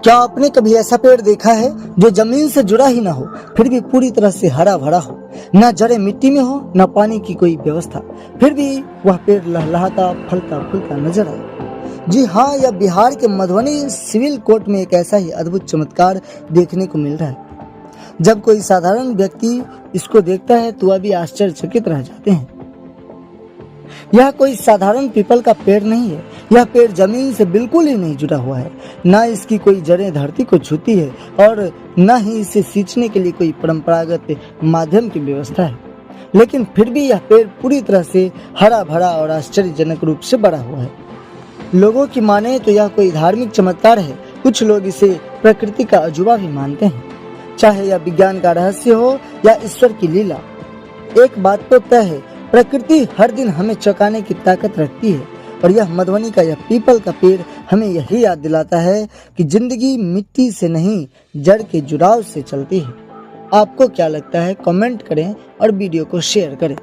क्या आपने कभी ऐसा पेड़ देखा है जो जमीन से जुड़ा ही ना हो, फिर भी पूरी तरह से हरा भरा हो, न जड़ें मिट्टी में हो, न पानी की कोई व्यवस्था, फिर भी वह पेड़ लहलहाता फलता फूलता नजर आए? जी हाँ, यह बिहार के मधुबनी सिविल कोर्ट में एक ऐसा ही अद्भुत चमत्कार देखने को मिल रहा है। जब कोई साधारण व्यक्ति इसको देखता है तो वह भी आश्चर्यचकित रह जाते हैं। यह कोई साधारण पीपल का पेड़ नहीं है। यह पेड़ जमीन से बिल्कुल ही नहीं जुड़ा हुआ है। न इसकी कोई जड़ें धरती को छूती है और न ही इसे सींचने के लिए कोई परंपरागत माध्यम की व्यवस्था है, लेकिन फिर भी यह पेड़ पूरी तरह से हरा भरा और आश्चर्यजनक रूप से बढ़ा हुआ है। लोगों की माने तो यह कोई धार्मिक चमत्कार है। कुछ लोग इसे प्रकृति का अजूबा भी मानते हैं, चाहे यह विज्ञान का रहस्य हो या ईश्वर की लीला। एक बात तो तय है, प्रकृति हर दिन हमें चौंकाने की ताकत रखती है और यह मधुबनी का यह पीपल का पेड़ हमें यही याद दिलाता है कि जिंदगी मिट्टी से नहीं, जड़ के जुड़ाव से चलती है। आपको क्या लगता है? कमेंट करें और वीडियो को शेयर करें।